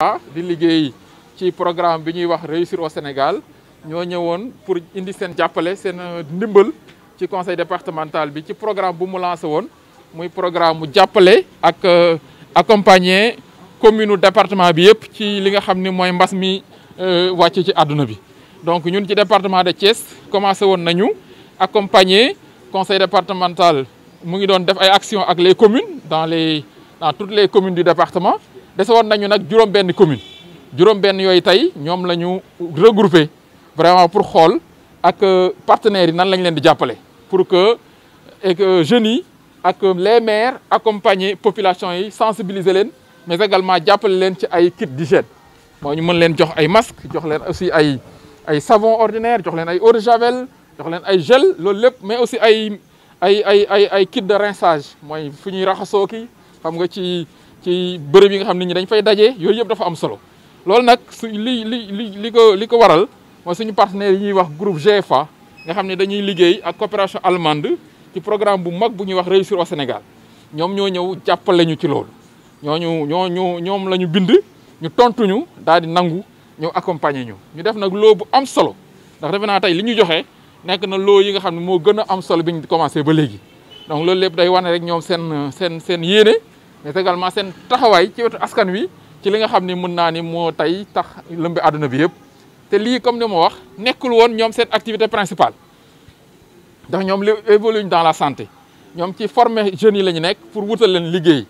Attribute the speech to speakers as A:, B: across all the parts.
A: di liggéey ci programme bi ñuy wax réussir au Sénégal ñoo ñëwoon pour indi seen jàppale seen ndimbal ci conseil départemental bi ci programme bu mu lancé woon muy programme mu jàppale ak accompagner commune département bi yëpp ci li nga xam ni mooy mbas mi wàcc ci àdduna bi. donc ñun ci département de Thiès commencé woon nañu accompagner conseil départemental mu ngi doon def ay actions ak les communes dans toutes les communes du département. dese woon nañu nag juróom-benn commune juróom-benn yooyu tey ñoom la ñu regroupé vraiment pour xool ak partenaires yi nan lañ leen di jàppale pour que jeunes yi ak les maires accompagner population yi sensibiliser leen mais également jàppale leen ci ay kits d'hygiène moo ñu mën leen jox ay masques jox leen aussi ay savon ordinaire jox leen ay eau de javel jox leen ay gel loolu lépp mais aussi ay kits de rinçage mooy fu ñuy raxasoo ki xam nga ci bërëb yi nga xam nit ñi dañ fay daje yooyu yëpp dafa am solo loolu nag li ko waral mooy suñu partenaires yi ñuy wax groupe GFA nga xam ne dañuy liggéey ak coopération allemande ci programme bu mag bu ñuy wax réussir au Sénégal ñoom ñoo ñëw jàppale ñu ci loolu ñoom la ñu bind ñu tontuñu daal di nangu ñëw accompagner ñu def nag loo bu am solo ndax defe naa tey li ñu joxe nekk na loo yi nga xam ne moo gën a am solo bi ñu commencé ba léegi donc loolu lépp day wane rek ñoom seen yéene mais également seen taxawaay ci wetu askan wi ci li nga xam ni mën naa ni moo tey tax lëmbi àdduna bi yëpp te lii comme ni ma wax nekkul woon ñoom seen activité principale ndax ñoom li évoluent dans la santé ñoom ci former jeunes yi la ñu nekk pour wutal leen liggéey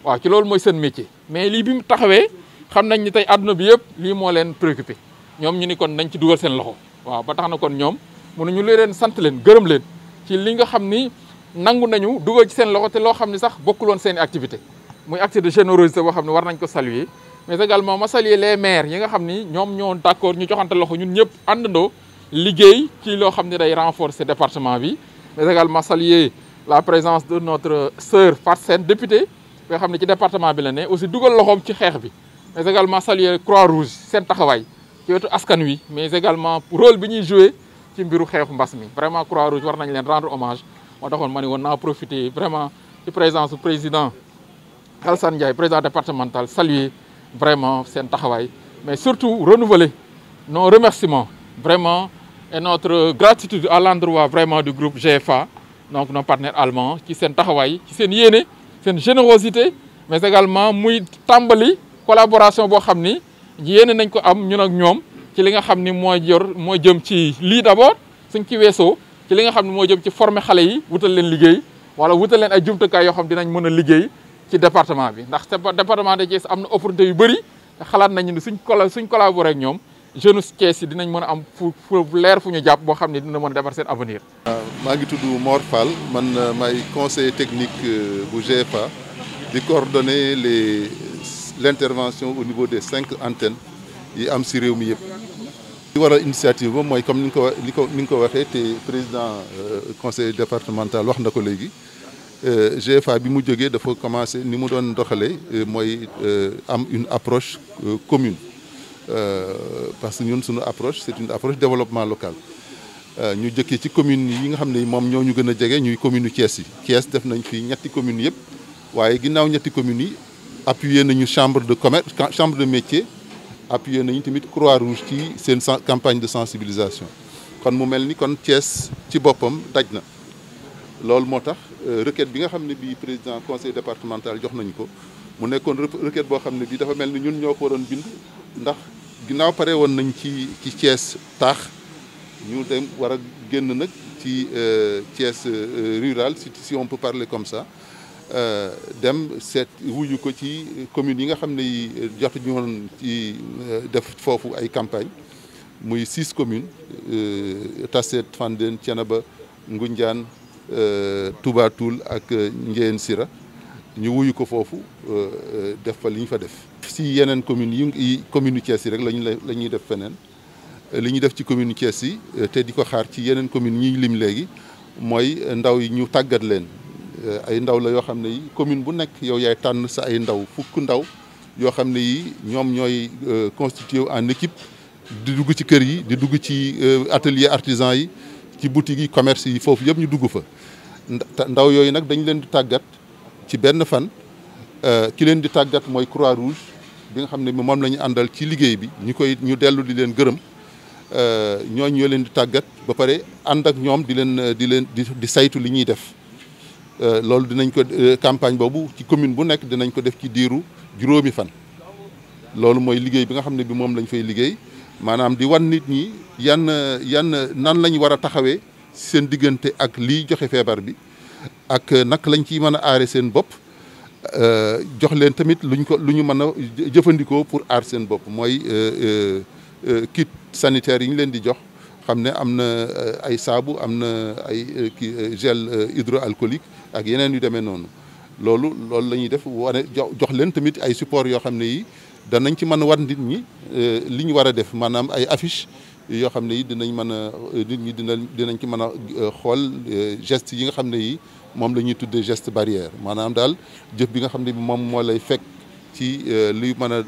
A: waaw ci loolu mooy seen métier mais lii bi mu taxawee xam nañ ni tey àdduna bi yëpp lii moo leen préoccupé ñoom ñu ni kon nañ ci dugal seen loxo waaw ba tax na kon ñoom mënuñu leen sant leen gërëm leen ci li nga xam ni nangu nañu dugal ci seen loxo te loo xam ni sax bokkul woon seen activité muy acte de générosité boo xam ne war nañ ko saluer mais également ma saluer les maires yi nga xam ni ñoom ñoo d'accord ñu joxante loxo ñun ñëpp àndandoo liggéey ci loo xam ne day renforcer département bi mais également saluer la présence de notre sœur Fatou Sène députée nga xam ne ci département bi la ne aussi dugal loxoom ci xeex bi mais également saluer Croix-Rouge seen taxawaay ci wetu askan wi mais également rôle bi ñuy jouer ci mbiru xeexu mbas mi vraiment Croix-Rouge war nañ leen rendre hommage moo taxoon ma ne woon naa profiter vraiment ci présence du président Alassane Ndiaye président départemental saluer vraiment seen taxawaay mais surtout renouveler nos remerciements vraiment et notre gratitude à l'endroit vraiment du groupe GFA donc nos partenaires allemands ci seen taxawaay ci seen yéene seen générosité mais également muy tàmbali collaboration boo xam ni yéene nañ ko am ñun ak ñoom ci li nga xam ni mooy jëm ci lii d'abord suñ ci weesoo ci li nga xam ne moo jëm ci former xale yi wutal leen liggéey wala wutal leen ay jumtukaay yoo xam dinañ mën a liggéey ci département bi ndax département de Thiès am na opportunité yu bëri xalaat nañu ni suñ collaborer ak ñoom jeunes Thiès yi dinañ mën a am fu leer fu ñu jàpp boo xam ne dina mën a defar seen avenir.
B: maa ngi tudd Mor Fall man maay conseiller technique bu GFA di coordonner l'intervention au niveau des 5 antennes yi am si réew mi yëpp. li waral initiative ba mooy comme ni nga ko waxee te président conseil départemental wax na ko léegi GFA bi mu jógee dafa commencé ni mu doon doxalee mooy am une approche commune parce que ñun suñu approche c'est une approche développement local ñu jëkkee ci communes yi nga xam ne moom ñoo ñu gën a jege ñuy commune Thiès yi Thiès def nañ fi ñetti communes yëpp waaye ginnaaw ñetti communes yi appuyé nañu chambre de commerce chambre de métier appuyé nañu tamit Croix-Rouge ci seen campagne de sensibilisation kon mu mel ni kon Thiès ci boppam daj na loolu moo tax requête bi nga xam ne bii président conseil départemental jox nañ ko mu nekkoon requête boo xam ne bii dafa mel ni ñun ñoo ko waroon bind ndax ginnaaw pare woon nañ ci Thiès taax ñu dem war a génn nag ci Thiès rural si on peut parler comme ça dem seet wuyu ko ci communes yi nga xam ne yi jotuñu woon ci def foofu ay campagne muy 6 communes Tasset Fandène Thiénaba Ngoundiane Touba Toul ak Ndiéyène Sira ñu wuyu ko foofu def fa li ñu fa def. si yeneen communes yi commune Thiès yi rek la ñuy def feneen li ñuy def ci commune Thiès yi te di ko xaar ci yeneen communes ñuy lim léegi mooy ndaw yi ñu tàggat leen. ay ndaw la yoo xam ne yi commune bu nekk yow yaay tànn sa ay ndaw fukk ndaw yoo xam ne yi ñoom ñooy constitué en équipe di dugg ci kër yi di dugg ci atelier artisan yi ci boutique yi commerce yi foofu yëpp ñu dugg fa ndaw yooyu nag dañ leen di tàggat ci benn fan ki leen di tàggat mooy Croix-Rouge bi nga xam ne moom la ñu àndal ci liggéey bi ñu dellu di leen gërëm ñooñu ñoo leen di tàggat ba pare ànd ak ñoom di saytu li ñuy def loolu dinañ ko campagne boobu ci commune bu nekk dinañ ko def ci diiru juróomi fan. loolu mooy liggéey bi nga xam ne bi moom lañ fay liggéey maanaam di wan nit ñi yan nan lañ war a taxawee seen diggante ak liy joxe feebar bi ak naka lañ ciy mën a aare seen bopp jox leen tamit lu ñu mën a jëfandikoo pour aar seen bopp mooy kit sanitaire yi ñu leen di jox xam ne am na ay saabu am na ay gel hydroalcoolique ak yeneen yu demee noonu loolu la ñuy def wane jox leen tamit ay support yoo xam ne yi danañ ci mën a war nit ñi li ñu war a def maanaam ay affiche yoo xam ne yi dinañ mën a nit ñi dinañ ci mën a xool geste yi nga xam ne yi moom la ñuy tuddee geste barrière maanaam daal jëf bi nga xam ne bi moom moo lay fekk ci luy mën a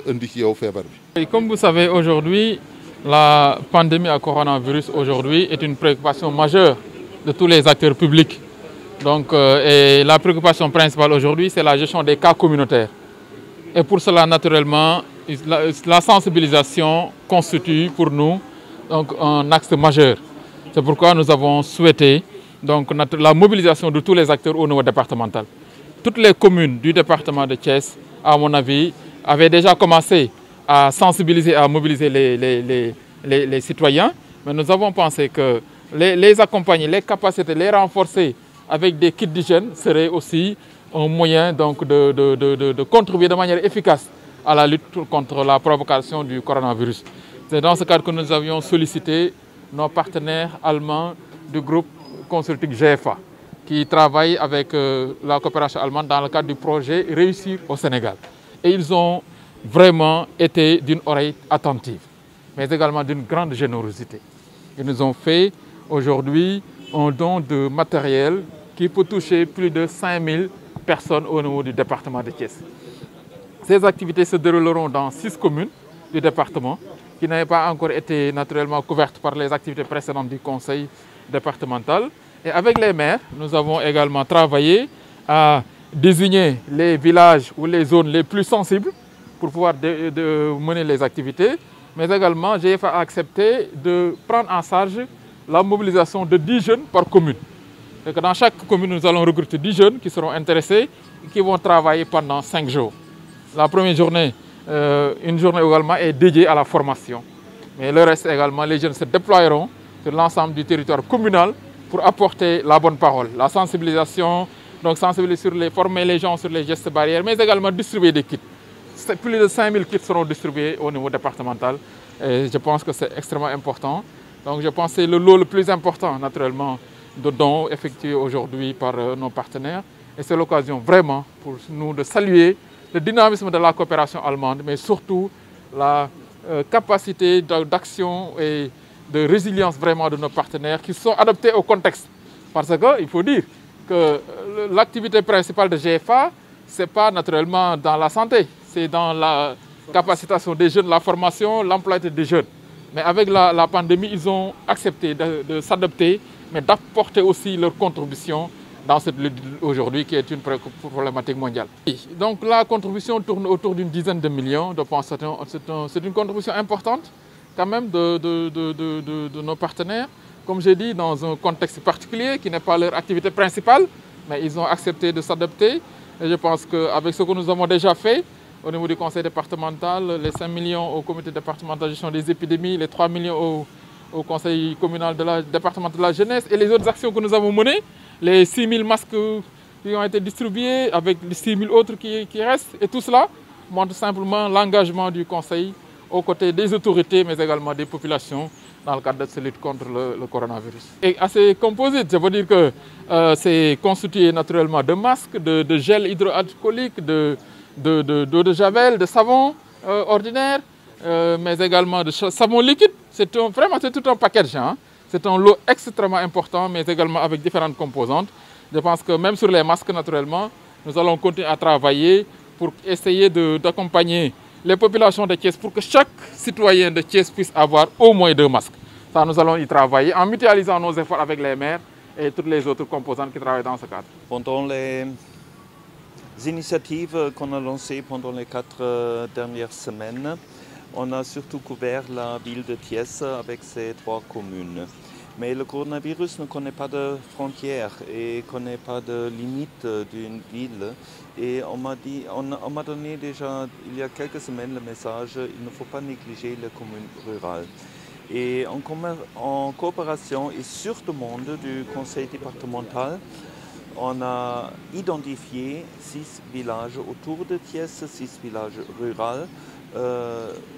B: indi ci yow feebar bi.
A: Comme vous savez, aujourd'hui, la pandémie à coronavirus aujourd'hui est une préoccupation majeure de tous les acteurs publics. Donc, et la préoccupation principale aujourd'hui, c'est la gestion des cas communautaires. Et pour cela, naturellement, la sensibilisation constitue pour nous donc, un axe majeur. C'est pourquoi nous avons souhaité donc, la mobilisation de tous les acteurs au niveau départemental. Toutes les communes du département de Thiès, à mon avis, avaient déjà commencé à sensibiliser, à mobiliser les citoyens. Mais nous avons pensé que les accompagner, les capaciter, les renforcer avec des kits d'hygiène serait aussi un moyen donc, de contribuer de manière efficace à la lutte contre la provocation du coronavirus. C'est dans ce cadre que nous avions sollicité nos partenaires allemands du groupe consulting GFA, qui travaillent avec la coopération allemande dans le cadre du projet Réussir au Sénégal. Et ils ont vraiment été d'une oreille attentive, mais également d'une grande générosité. Ils nous ont fait aujourd'hui un don de matériel qui peut toucher plus de 5000 personnes au niveau du département de Thiès. Ces activités se dérouleront dans 6 communes du département qui n'avaient pas encore été naturellement couvertes par les activités précédentes du conseil départemental. Et avec les maires, nous avons également travaillé à désigner les villages ou les zones les plus sensibles pour pouvoir mener les activités. Mais également, GFA a accepté de prendre en charge la mobilisation de 10 jeunes par commune. Et que dans chaque commune, nous allons recruter 10 jeunes qui seront intéressés et qui vont travailler pendant 5 jours. La première journée, une journée également est dédiée à la formation. Mais le reste également, les jeunes se déploieront sur l'ensemble du territoire communal pour apporter la bonne parole, la sensibilisation, donc former les gens sur les gestes barrières, mais également distribuer des kits. Plus de 5000 kits seront distribués au niveau départemental et je pense que c'est extrêmement important. Donc je pense que c'est le lot le plus important naturellement de dons effectués aujourd'hui par nos partenaires. Et c'est l'occasion vraiment pour nous de saluer le dynamisme de la coopération allemande, mais surtout la capacité d'action et de résilience vraiment de nos partenaires qui sont adaptés au contexte. Parce qu'il faut dire que l'activité principale de GFA, ce n'est pas naturellement dans la santé, c'est dans la capacitation des jeunes, la formation, l'emploi des jeunes. Mais avec la pandémie, ils ont accepté de s'adapter, mais d'apporter aussi leur contribution dans cette lutte aujourd'hui qui est une problématique mondiale. Donc la contribution tourne autour d'une dizaine de millions. Je pense que c'est une contribution importante quand même de nos partenaires. Comme j'ai dit, dans un contexte particulier qui n'est pas leur activité principale, mais ils ont accepté de s'adapter. Et je pense qu'avec ce que nous avons déjà fait, au niveau du conseil départemental, les 5 millions au comité départemental de gestion des épidémies, les 3 millions au conseil communal départemental de la jeunesse et les autres actions que nous avons menées, les 6 000 masques qui ont été distribués avec les 6 000 autres qui restent, et tout cela montre simplement l'engagement du conseil aux côtés des autorités, mais également des populations dans le cadre de cette lutte contre le coronavirus. Et assez composite, ça veut dire que c'est constitué naturellement de masques, de gel hydroalcoolique, d'eau de javel, de savon ordinaire, mais également de savon liquide. C'est vraiment tout un package. Hein. C'est un lot extrêmement important, mais également avec différentes composantes. Je pense que même sur les masques, naturellement, nous allons continuer à travailler pour essayer d'accompagner les populations de Thiès pour que chaque citoyen de Thiès puisse avoir au moins 2 masques. Ça, nous allons y travailler en mutualisant nos efforts avec les maires et toutes les autres composantes qui travaillent dans ce cadre.
C: Pendant les initiatives qu'on a lancées pendant les 4 dernières semaines, on a surtout couvert la ville de Thiès avec ses 3 communes. Mais le coronavirus ne connaît pas de frontières et ne connaît pas de limites d'une ville. Et on m'a donné déjà il y a quelques semaines le message, il ne faut pas négliger les communes rurales. Et en coopération et sur demande du conseil départemental, on a identifié 6 villages autour de Thiès, 6 villages ruraux,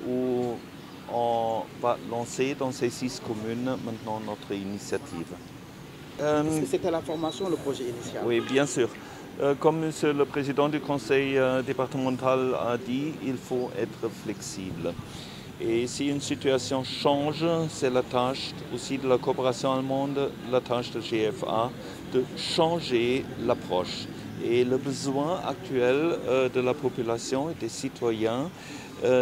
C: où on va lancer dans ces 6 communes maintenant notre initiative.
D: Est-ce que c'était la formation, le projet initial?
C: Oui, bien sûr. Comme monsieur le président du conseil départemental a dit, il faut être flexible. Et si une situation change, c'est la tâche aussi de la coopération allemande, la tâche de GFA, de changer l'approche. Et le besoin actuel de la population et des citoyens,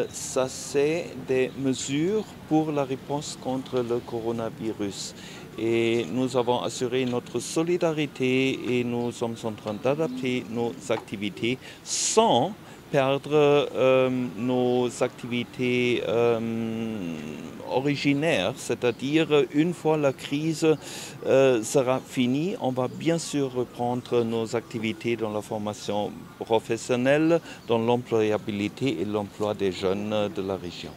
C: ça c'est des mesures pour la réponse contre le coronavirus. Et nous avons assuré notre solidarité et nous sommes en train d'adapter nos activités sans perdre nos activités originaires, c'est-à-dire une fois la crise sera finie, on va bien sûr reprendre nos activités dans la formation professionnelle, dans l'employabilité et l'emploi des jeunes de la région.